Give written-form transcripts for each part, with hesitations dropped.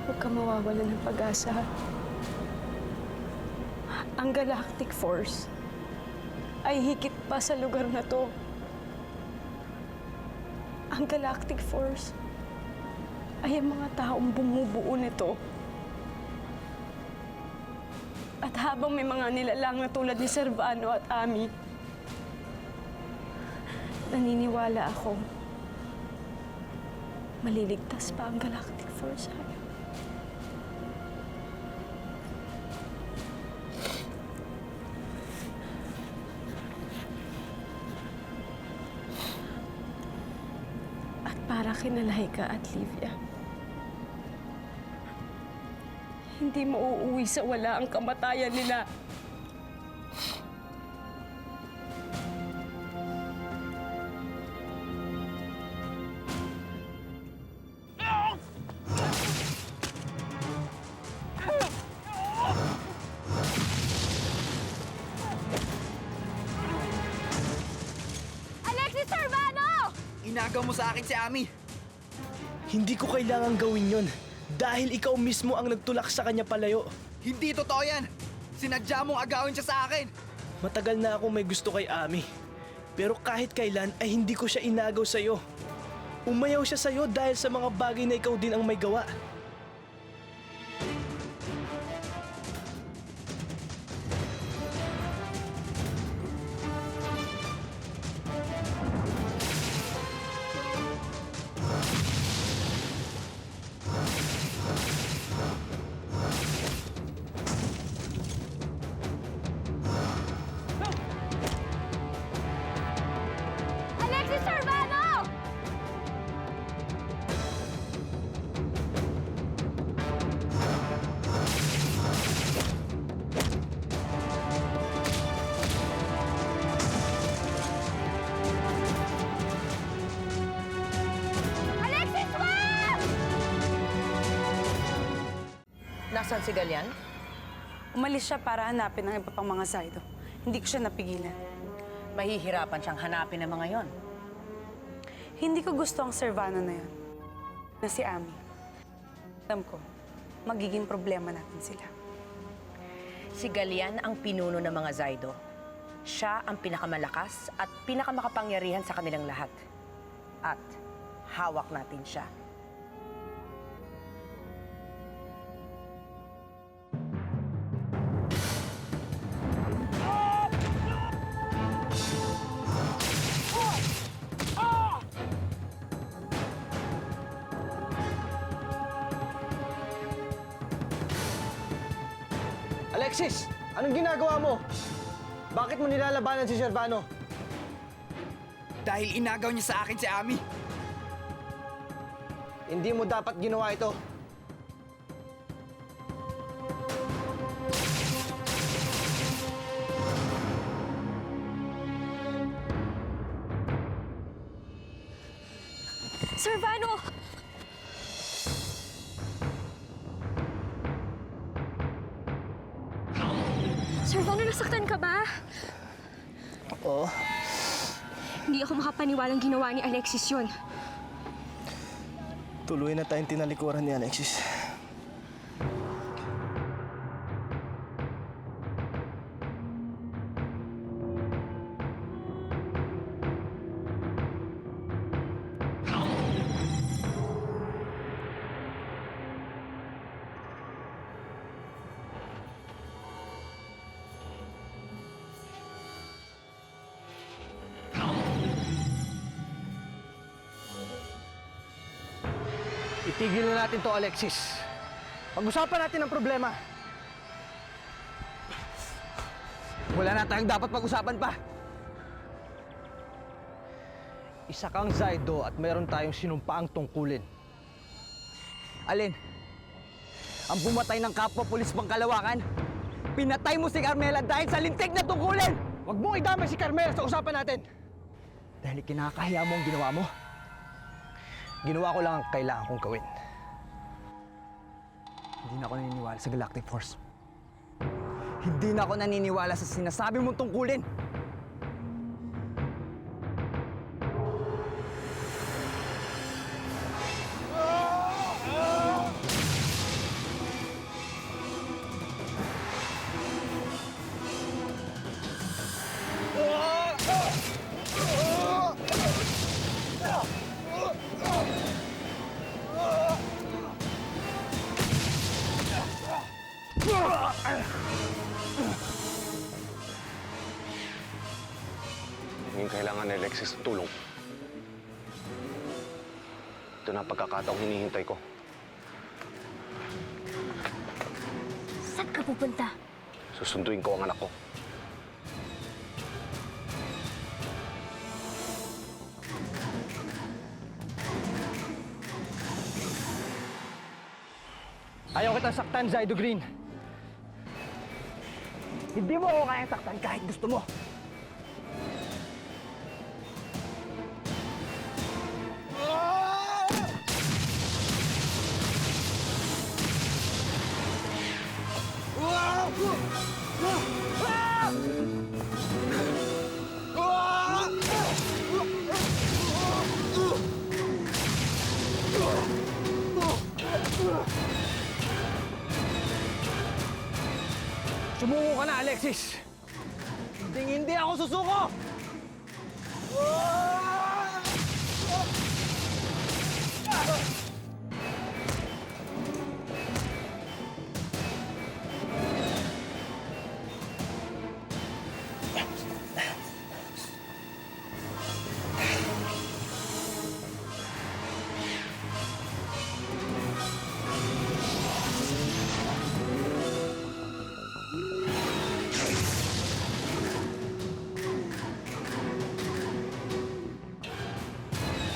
Huwag ka mawawalan ng pag-asa. Ang Galactic Force ay higit pa sa lugar na to. Ang Galactic Force ay ang mga taong bumubuo nito. At habang may mga nilalang na tulad ni Servano at Ami, naniniwala ako maliligtas pa ang Galactic Force. At para kina Laika at Livia, hindi mauuwi sa wala ang kamatayan nila. Alexis Servano! Inagaw mo sa akin si Ami. Hindi ko kailangang gawin yon dahil ikaw mismo ang nagtulak sa kanya palayo. Hindi totoo yan! Sinadya mong agawin siya sa akin! Matagal na ako may gusto kay Ami. Pero kahit kailan ay hindi ko siya inagaw sa'yo. Umayaw siya sa'yo dahil sa mga bagay na ikaw din ang may gawa. Alexis Servano! Alexis, wag! Nasaan si Galian? Umalis siya para hanapin ang iba pang mga Zaido. Hindi ko siya napigilan. Mahihirapan siyang hanapin ng mga yon. Hindi ko gusto ang Servano na yun. Na si Ami. Alam ko, magiging problema natin sila. Si Galian ang pinuno ng mga Zaido. Siya ang pinakamalakas at pinakamakapangyarihan sa kanilang lahat. At hawak natin siya. Alexis! Anong ginagawa mo? Bakit mo nilalabanan si Servano? Dahil inagaw niya sa akin si Ami. Hindi mo dapat ginawa ito. Servano! Servano, nasaktan ka ba? Oo, Hindi ako makapaniwalang ginawa ni Alexis yun. tuloy na tayong tinalikuran ni Alexis. Itigil na natin to, Alexis. Pag-usapan natin ang problema. Wala na tayong dapat pag-usapan pa. Isa kang Zaido at meron tayong sinumpaang tungkulin. Alin? Ang bumatay ng kapwa-pulis Pangkalawakan? Pinatay mo si Carmela dahil sa lintik na tungkulin! Huwag mong idamay si Carmela sa usapan natin. Dahil kinakahiya mo ang ginawa mo. Ginawa ko lang ang kailangan kong gawin. Hindi na ako naniniwala sa Galactic Force. Hindi na ako naniniwala sa sinasabi mong tungkulin. Ngayon kailangan ni Alexis ng tulong. Ito na ang pagkakataong hinihintay ko. Saan ka pupunta? Susunduin ko ang anak ko. Ayaw kitang saktan, Zaido Green. Hindi mo ako kayang saktan kahit gusto mo. Sumuko ka na, Alexis! Hindi ako susuko!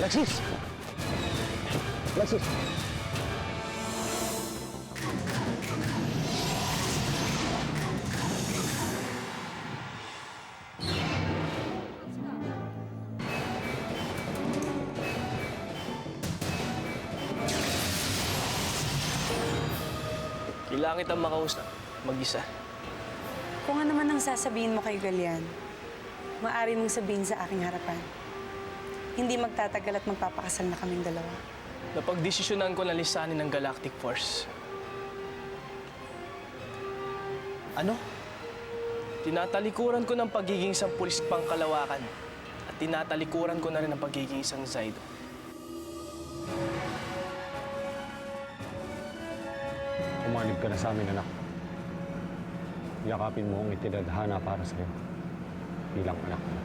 Alexis! Alexis! Kailangan kitang makausap. Mag-isa. Kung ano man ang sasabihin mo kay Galian, maaari mong sabihin sa aking harapan. Hindi magtatagal at magpapakasal na kaming dalawa. Napagdesisyonan ko na lisanin ng Galactic Force. Ano? Tinatalikuran ko ng pagiging isang pulis pangkalawakan at tinatalikuran ko na rin ang pagiging isang Zaido. Umanib ka na sa amin, anak. Yakapin mo ang itinadhana para sa'yo bilang anak mo.